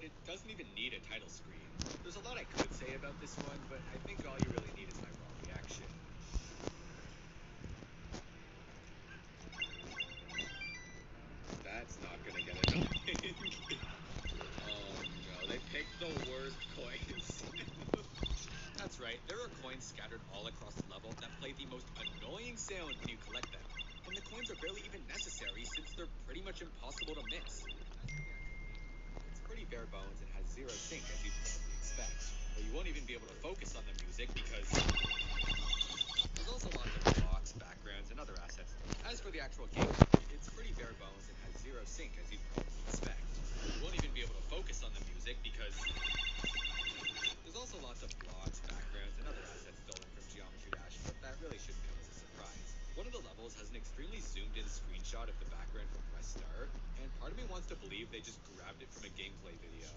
but it doesn't even need a title screen. There's a lot I could say about this one, but I think all you really need is my raw reaction. That's not gonna get it. Oh no, they picked the worst coins. That's right, there are coins scattered all across the level that play the most annoying sound when you collect them. And the coins are barely even necessary since they're pretty much impossible to miss. It's pretty bare bones and has zero sync as you'd probably expect. But you won't even be able to focus on the music because there's also lots of blocks, backgrounds, and other assets. As for the actual game, it's pretty bare bones and has zero sync as you'd probably expect. You won't even be able to focus on the music because there's also lots of blocks, backgrounds, and other assets stolen from Geometry Dash, but that really shouldn't come as a surprise. One of the levels has an extremely zoomed-in screenshot of the background from Press Start, and part of me wants to believe they just grabbed it from a gameplay video.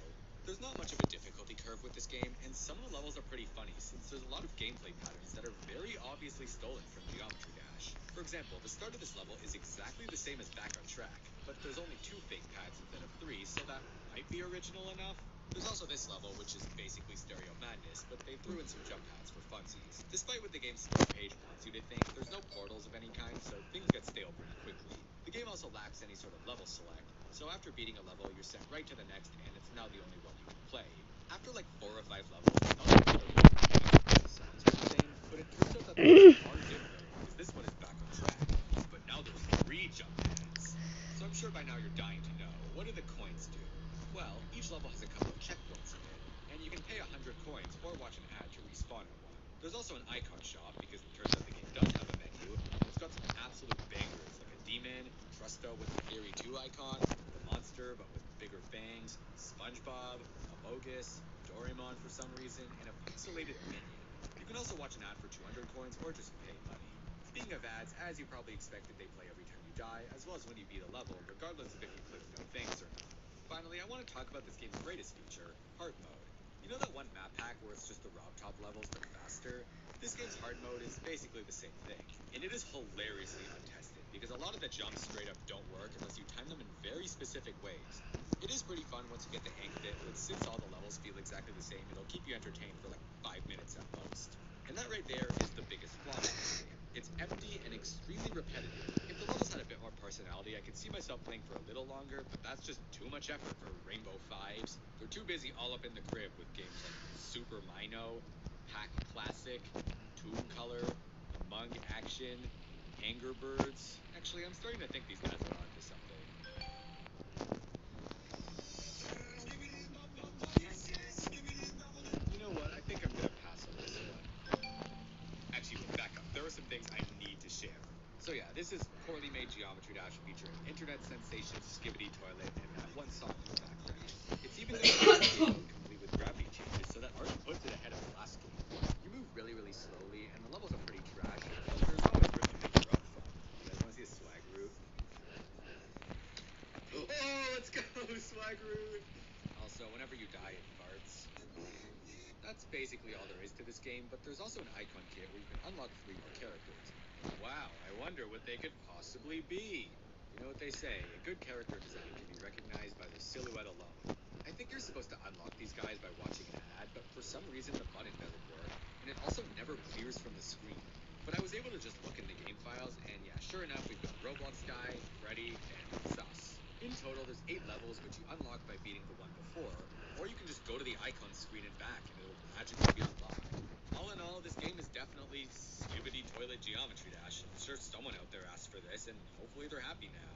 There's not much of a difficulty curve with this game, and some of the levels are pretty funny since there's a lot of gameplay patterns that are very obviously stolen from Geometry Dash. For example, the start of this level is exactly the same as Back on Track, but there's only 2 fake pads instead of 3, so that might be original enough. There's also this level, which is basically Stereo Madness, but they threw in some jump pads for funsies. Despite what the game's split page wants you to think, there's no portals of any kind, so things get stale pretty quickly. The game also lacks any sort of level select, so after beating a level, you're sent right to the next, and it's now the only one you can play. After like 4 or 5 levels, I thought the sounds were the same, but it turns out that they are different, because this one is Back on Track, but now there's 3 jump pads. So I'm sure by now you're dying to know, what do the coins do? Well, each level has a couple of checkpoints in it, and you can pay 100 coins or watch an ad to respawn at one. There's also an icon shop, because it turns out the game does have a menu, and it's got some absolute bangers, like a demon, Trusto with the Theory 2 icon, the monster but with bigger fangs, SpongeBob, Amogus, Doraemon for some reason, and a pixelated minion. You can also watch an ad for 200 coins or just pay money. Speaking of ads, as you probably expected, they play every time you die, as well as when you beat a level, regardless of if you click no thanks or not. Finally, I want to talk about this game's greatest feature, hard mode. You know that one map pack where it's just the Rob Top levels but faster? This game's hard mode is basically the same thing, and it is hilariously untested, because a lot of the jumps straight up don't work unless you time them in very specific ways. It is pretty fun once you get the hang of it, but since all the levels feel exactly the same, it'll keep you entertained for like 5 minutes at most. And that right there is the biggest flaw of this game. It's empty and extremely repetitive. If the levels had a bit more personality, I could see myself playing for a little longer, but that's just too much effort for Rainbow Fives. They're too busy all up in the crib with games like Super Mino, Hack Classic, Toon Color, Among Action, Angry Birds. Actually, I'm starting to think these guys are onto something. You know what? I think I'm gonna pass on this one. Actually, back up. There are some things I need to share. So yeah, this is poorly made Geometry Dash featuring internet sensation, Skibbity Toilet, and that one song in the background. It's even complete with gravity changes, so that already puts it ahead of the last game. You move really, really slowly, and the levels are pretty trash, but there's always room to make your own fun. You guys want to see a swag route? Oh, let's go, swag route! Also, whenever you die, it farts. That's basically all there is to this game, but there's also an icon kit where you can unlock 3 more characters. Wow, I wonder what they could possibly be. You know what they say, a good character design can be recognized by their silhouette alone. I think you're supposed to unlock these guys by watching an ad, but for some reason the button doesn't work, and it also never clears from the screen. But I was able to just look in the game files, and yeah, sure enough, we've got Roblox Guy, Freddy, and Sus. In total, there's 8 levels, which you unlock by beating the one before, or you can just go to the icon screen and back, and it'll magically be unlocked. All in all, this game is definitely Skibbity Toilet Geometry Dash. I'm sure someone out there asked for this, and hopefully they're happy now.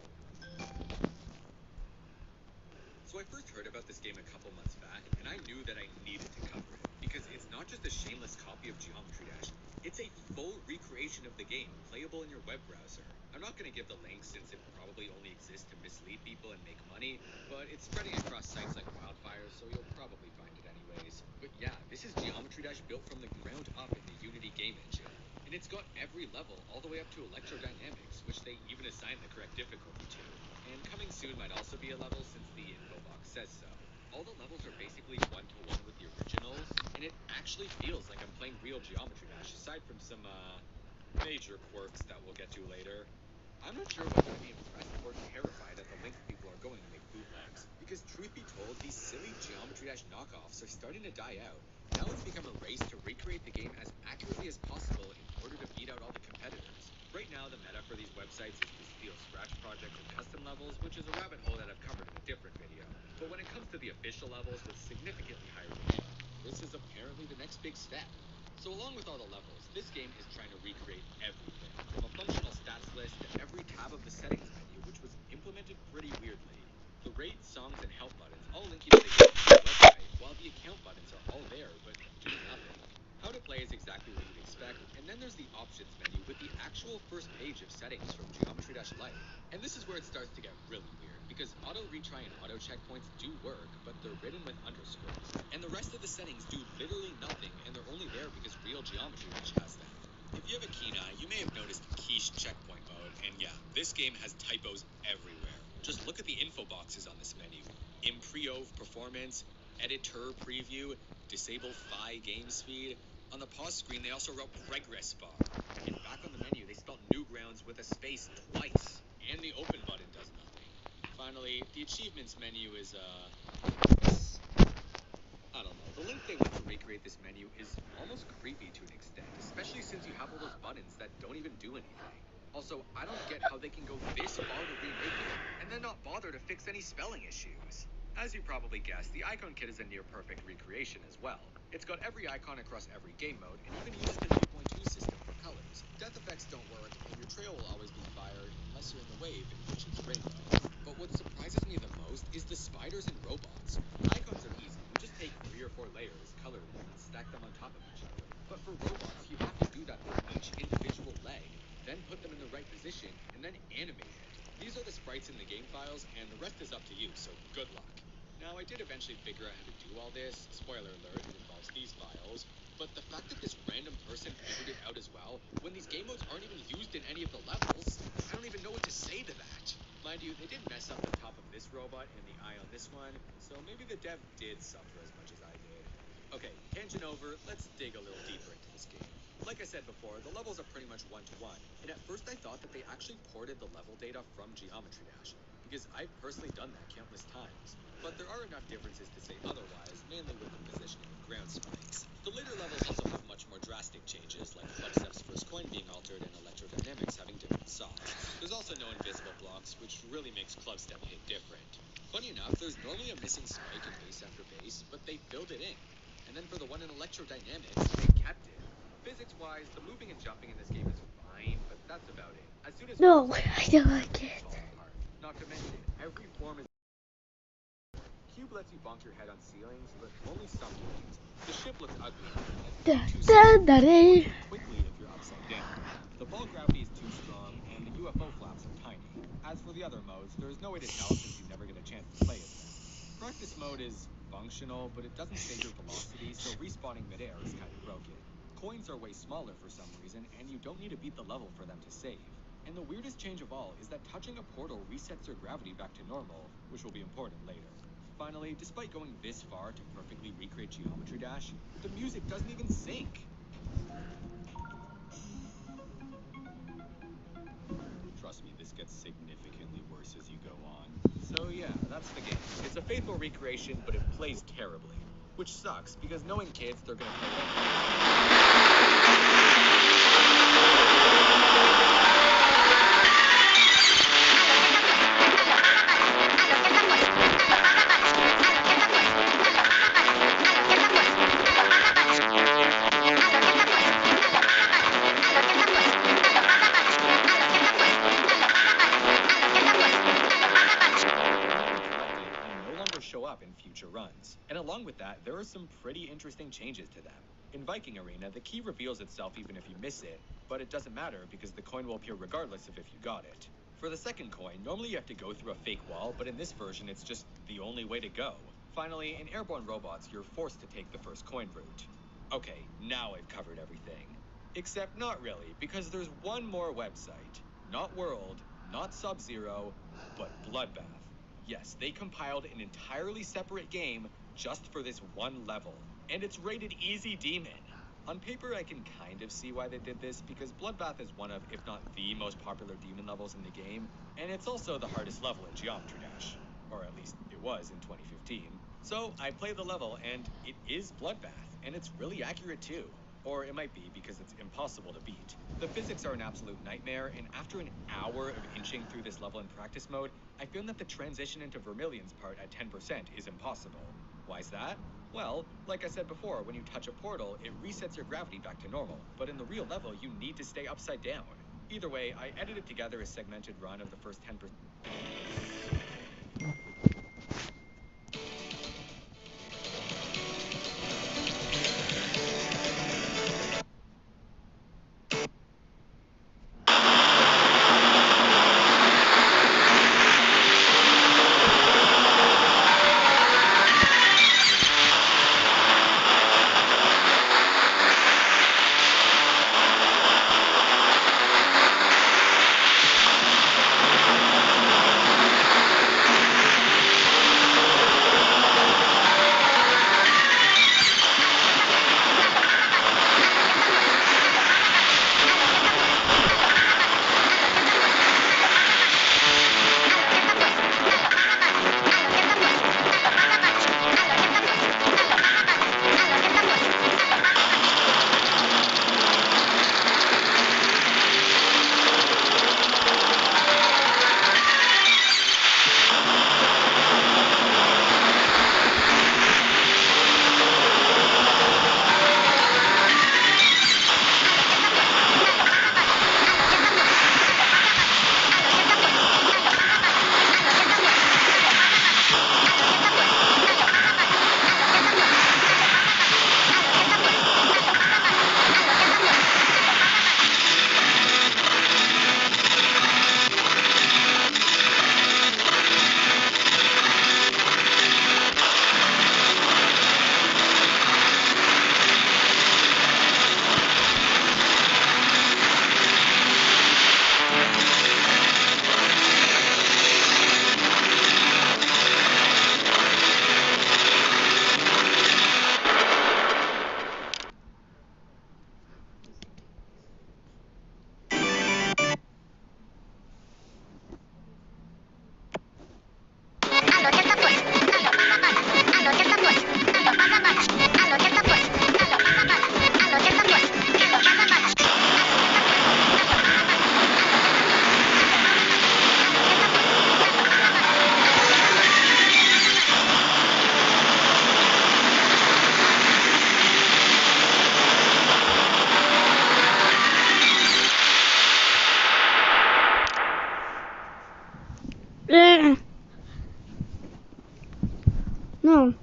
So I first heard about this game a couple months back, and I knew that I needed to cover it, because it's not just a shameless copy of Geometry Dash, it's a full recreation of the game, playable in your web browser. I'm not going to give the link since it probably only exists to mislead people and make money, but it's spreading across sites like wildfire, so you'll probably find it anyways. But yeah, this is Geometry Dash built from the ground up in the Unity game engine. And it's got every level all the way up to electrodynamics, which they even assign the correct difficulty to. And coming soon might also be a level since the info box says so. All the levels are basically one-to-one with the originals, and it actually feels like I'm playing real Geometry Dash, aside from some major quirks that we'll get to later. I'm not sure whether to be impressed or terrified at the length people are going to make bootlegs. Because truth be told, these silly Geometry Dash knockoffs are starting to die out. Now it's become a race to recreate the game as accurately as possible in order to beat out all the competitors. Right now, the meta for these websites is to steal scratch projects and custom levels, which is a rabbit hole that I've covered in a different video. But when it comes to the official levels with significantly higher demand, this is apparently the next big step. So along with all the levels, this game is trying to recreate everything, from a functional stats list to every tab of the settings menu, which was implemented pretty weirdly. The rate, songs, and help buttons all link you to the game website, while the account buttons are all there, but do nothing. How to play is exactly what you'd expect, and then there's the options menu with the actual first page of settings from Geometry Dash Lite. And this is where it starts to get really weird, because auto retry and auto checkpoints do work, but they're written with underscores. And the rest of the settings do literally nothing, and they're only there because real Geometry Dash has them. If you have a keen eye, you may have noticed quiche checkpoint mode, and yeah, this game has typos everywhere. Just look at the info boxes on this menu. Improve performance, editor preview, disable PHY game speed. On the pause screen, they also wrote progress bar. And back on the menu, they spelled Newgrounds with a space twice. And the open button does nothing. Finally, the achievements menu is, I don't know. The length they went to recreate this menu is almost creepy to an extent, especially since you have all those buttons that don't even do anything. Also, I don't get how they can go this far to remake it, and then not bother to fix any spelling issues. As you probably guessed, the icon kit is a near-perfect recreation as well. It's got every icon across every game mode, and even uses the 2.2 system for colors. Death effects don't work, and your trail will always be fired unless you're in the wave, in which it's rainbow. But what surprises me the most is the spiders and robots. Icons are easy. You just take 3 or 4 layers, color them, and stack them on top of each other. But for robots, you have to do that for each individual leg, then put them in the right position, and then animate it. These are the sprites in the game files, and the rest is up to you, so good luck. Now, I did eventually figure out how to do all this. Spoiler alert, it involves these files. But the fact that this random person figured it out as well, when these game modes aren't even used in any of the levels, I don't even know what to say to that. Mind you, they did mess up the top of this robot and the eye on this one, so maybe the dev did suffer as much as I did. Okay, tangent over, let's dig a little deeper into this game. Like I said before, the levels are pretty much one-to-one, and at first I thought that they actually ported the level data from Geometry Dash, because I've personally done that countless times. But there are enough differences to say otherwise, mainly with the positioning of ground spikes. The later levels also have much more drastic changes, like Clubstep's first coin being altered and electrodynamics having different saws. There's also no invisible blocks, which really makes Clubstep hit different. Funny enough, there's normally a missing spike in base after base, but they filled it in. And then for the one in electrodynamics, they kept it. Physics-wise, the moving and jumping in this game is fine, but that's about it. As soon as No, I don't like it. Not to mention, every form is Cube lets you bonk your head on ceilings, but only some things. The ship looks ugly. Quickly if you're upside down. The ball gravity is too strong, and the UFO flaps are tiny. As for the other modes, there is no way to tell since you never get a chance to play as them. Practice mode is functional, but it doesn't save your velocity, so respawning midair is kind of broken. Coins are way smaller for some reason, and you don't need to beat the level for them to save. And the weirdest change of all is that touching a portal resets your gravity back to normal, which will be important later. Finally, despite going this far to perfectly recreate Geometry Dash, the music doesn't even sync. Trust me, this gets significantly worse as you go on. So yeah, that's the game. It's a faithful recreation, but it plays terribly. Which sucks, because knowing kids, they're gonna play in future runs. And along with that, there are some pretty interesting changes to them. In Viking Arena, the key reveals itself even if you miss it, but it doesn't matter because the coin will appear regardless of if you got it. For the second coin, normally you have to go through a fake wall, but in this version, it's just the only way to go. Finally, in Airborne Robots, you're forced to take the first coin route. Okay, now I've covered everything. Except not really, because there's one more website. Not World, not Sub-Zero, but Bloodbath. Yes, they compiled an entirely separate game just for this one level. And it's rated Easy Demon. On paper, I can kind of see why they did this, because Bloodbath is one of, if not the most popular demon levels in the game, and it's also the hardest level in Geometry Dash. Or at least it was in 2015. So I play the level, and it is Bloodbath, and it's really accurate too. Or it might be because it's impossible to beat. The physics are an absolute nightmare, and after an hour of inching through this level in practice mode, I found that the transition into Vermilion's part at 10% is impossible. Why is that? Well, like I said before, when you touch a portal, it resets your gravity back to normal, but in the real level, you need to stay upside down. Either way, I edited together a segmented run of the first 10%. No.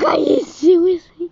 Are you seriously?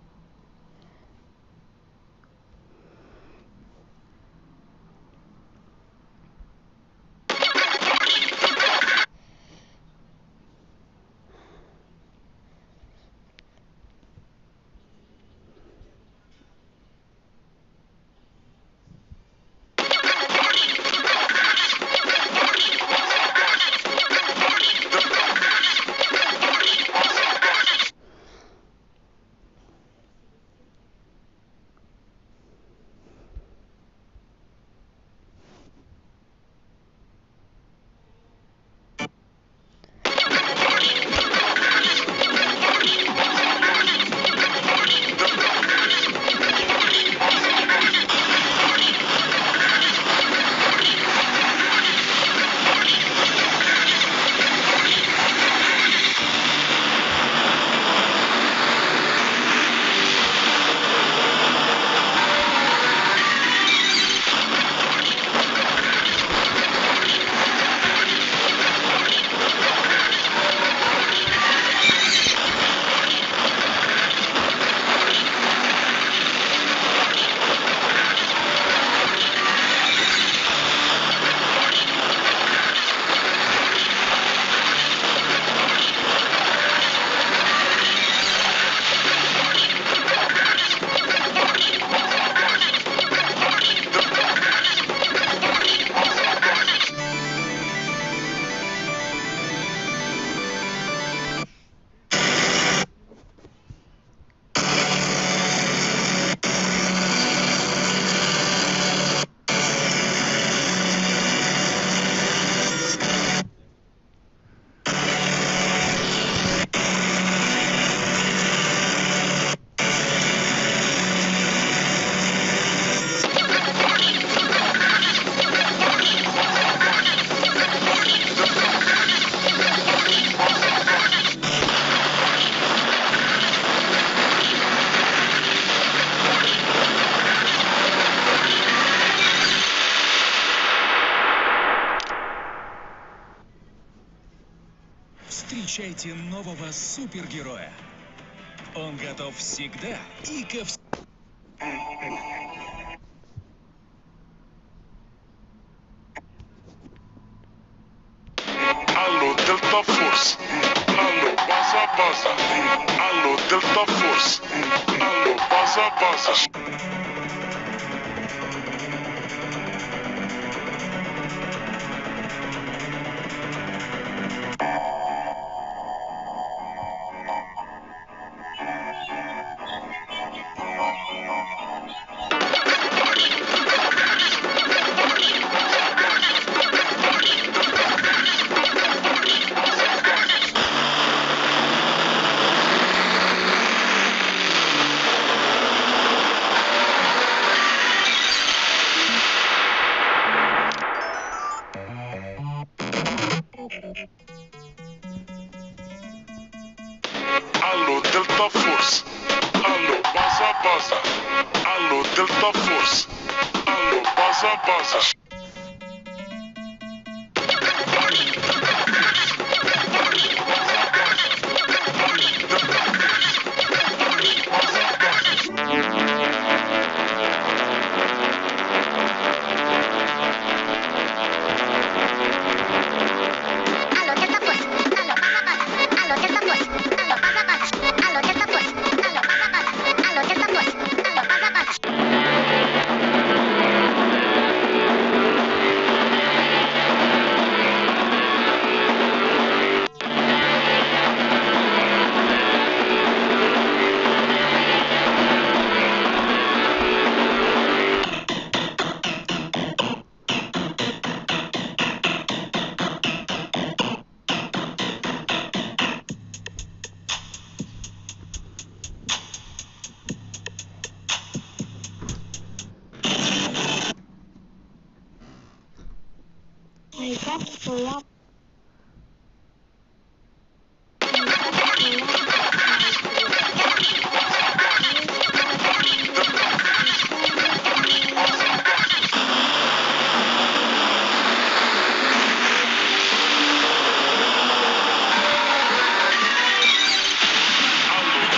Встретите нового супергероя. Он готов всегда и ко всему. Alô, Delta Force. Alô, baza, baza. Alô, Delta Force. Alô, baza, baza. Alô, Delta Force. Alô, baza, baza. Alô, Delta Force. Alô, baza, baza.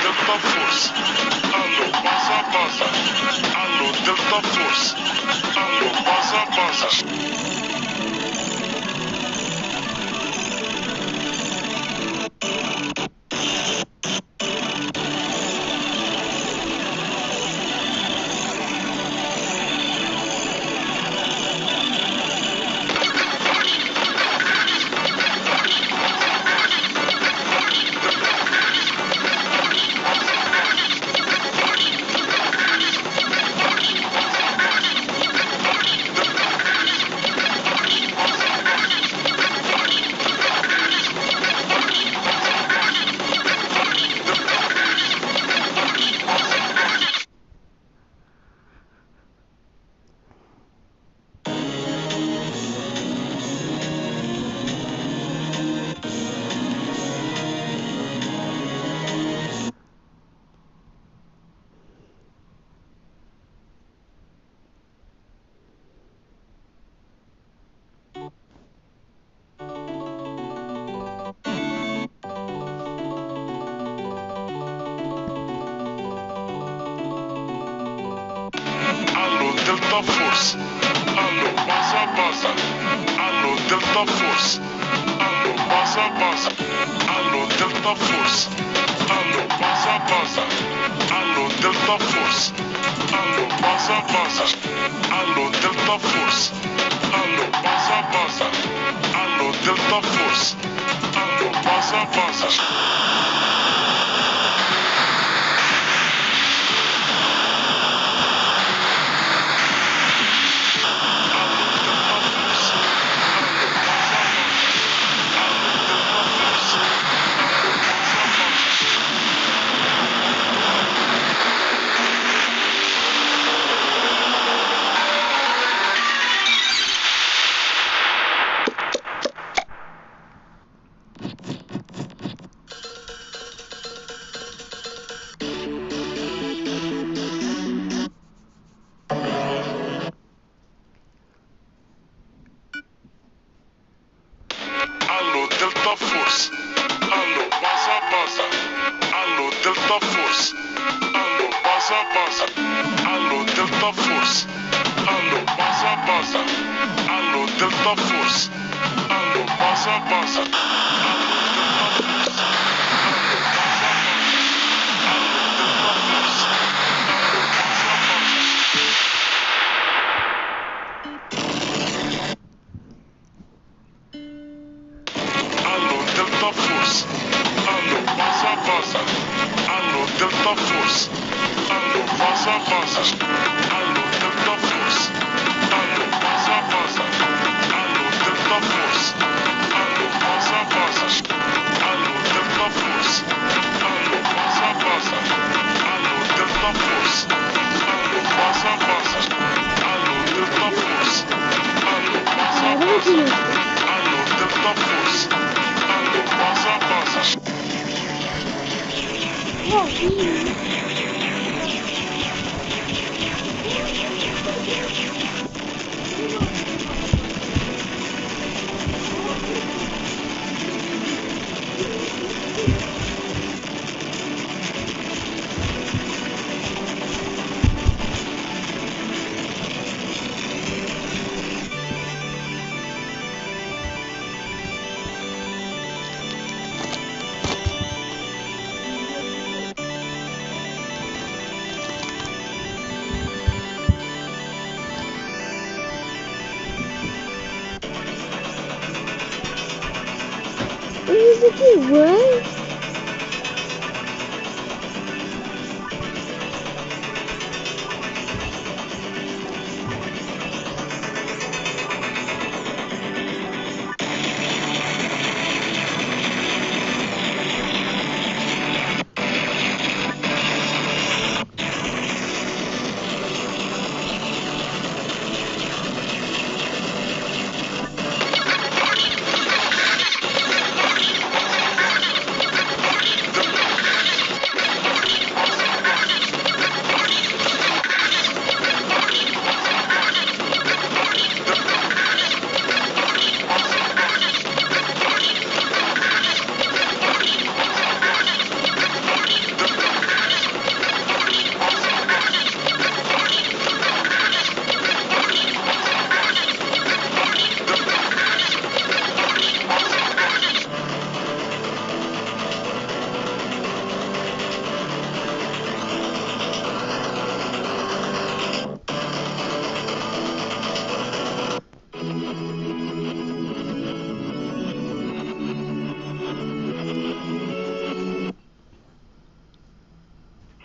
Delta Force. Alô, baza, baza. Alô, Delta Force. Alô, baza, baza. Alô, Delta Force. Alô, baza, baza. Alô, Delta Force. Alô, baza, baza. Alô, Delta Force. Alô, baza, baza. Alô, Delta Force. Alô, baza, baza. Alô, Delta Force. Alô, baza, baza. Alô, Delta Force. Alô, baza, baza. Delta Force. Allo, baza. Allo, Delta Force. Allo, baza. Allo, Delta Force. Allo, baza. Allo, Delta Force. Allo, baza. Allo, Delta Force. Allo, baza. Allo, Delta Force. Allo, baza. Allo, Delta Force. Allo, baza. Allo, Delta Force. Allo, baza. Allo, Delta Force. Allo, baza. Allo, Delta Force. Allo, baza. Allo, Delta Force. Allo, baza. Allo, Delta Force. Allo, baza. What?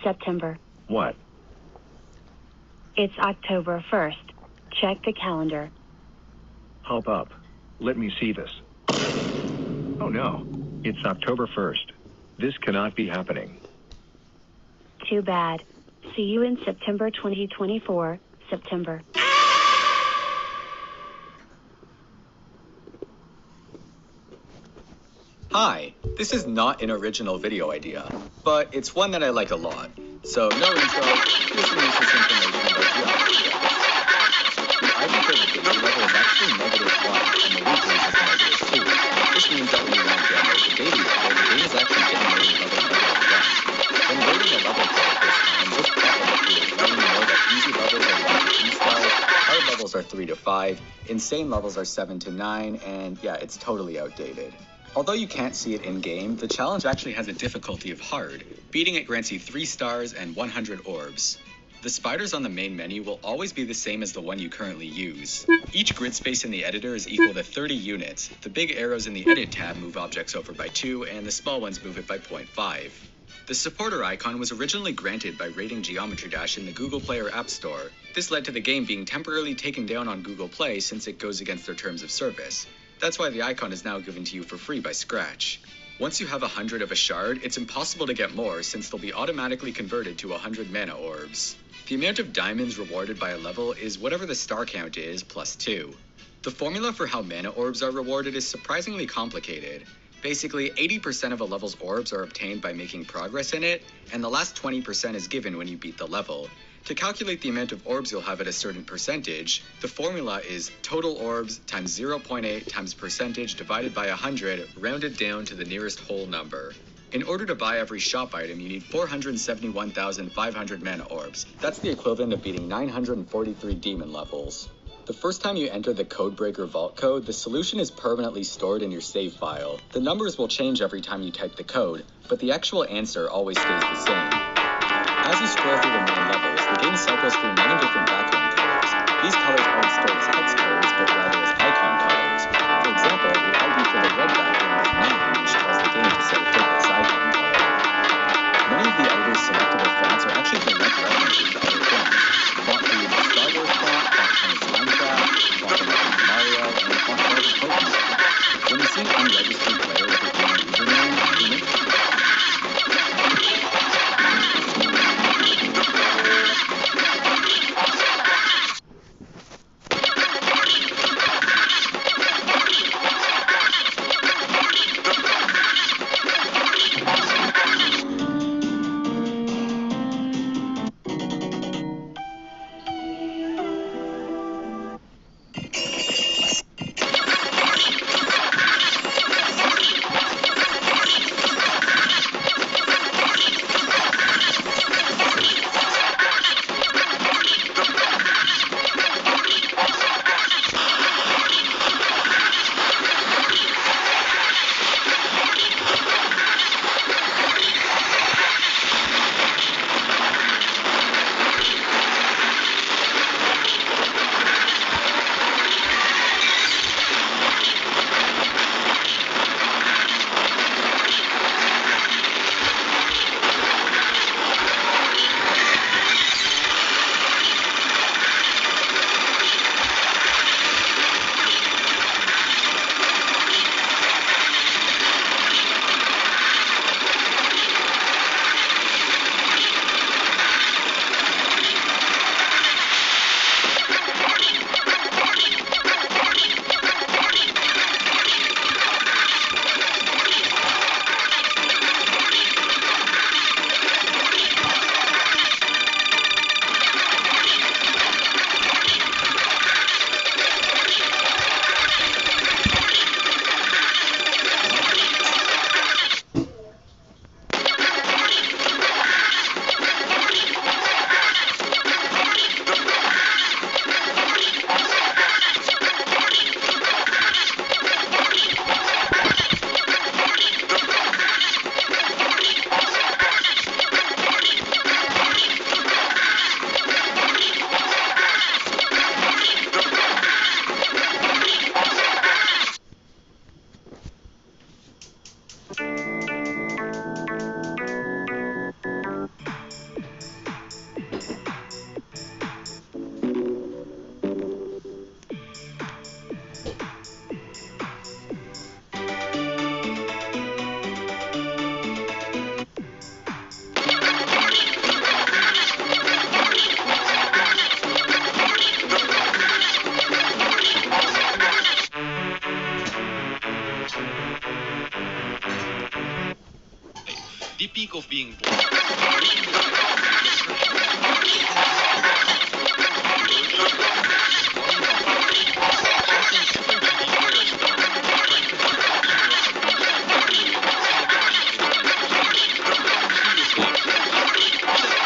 September. What? It's October 1st. Check the calendar. Hop up. Let me see this. Oh no, it's October 1st. This cannot be happening. Too bad. See you in September 2024, September. Hi, this is not an original video idea, but it's one that I like a lot. So no intro, here's some useless information about the idea. The ID for the daily level is actually -1, and the weekly is -2. This means that when you want to download the daily level, the game is actually generating level -1. When rating a level for the first time, this pop-up appears letting you know that easy levels are 1 to 3 stars, hard levels are 3 to 5, insane levels are 7 to 9, and yeah, it's totally outdated. Although you can't see it in-game, the challenge actually has a difficulty of hard. Beating it grants you 3 stars and 100 orbs. The spiders on the main menu will always be the same as the one you currently use. Each grid space in the editor is equal to 30 units. The big arrows in the Edit tab move objects over by 2, and the small ones move it by 0.5. The supporter icon was originally granted by rating Geometry Dash in the Google Play or App Store. This led to the game being temporarily taken down on Google Play since it goes against their terms of service. That's why the icon is now given to you for free by Scratch. Once you have 100 of a shard, it's impossible to get more since they'll be automatically converted to 100 mana orbs. The amount of diamonds rewarded by a level is whatever the star count is plus 2. The formula for how mana orbs are rewarded is surprisingly complicated. Basically, 80% of a level's orbs are obtained by making progress in it, and the last 20% is given when you beat the level. To calculate the amount of orbs you'll have at a certain percentage, the formula is total orbs times 0.8 times percentage divided by 100, rounded down to the nearest whole number. In order to buy every shop item, you need 471,500 mana orbs. That's the equivalent of beating 943 demon levels. The first time you enter the Codebreaker vault code, the solution is permanently stored in your save file. The numbers will change every time you type the code, but the actual answer always stays the same. As you scroll through the main levels, the game cycles through many different background colors. These colors aren't stored as hex codes, but rather as icon colors. For example, the ID for the red background is 9, which tells the game to set a favorite icon color. Many of the editor's selectable fonts are actually direct references to other things. Font for use Star Wars font, font for Minecraft, font for Mario, and font for Pokemon. When you see an unregistered player with a green username, you make the peak of being born.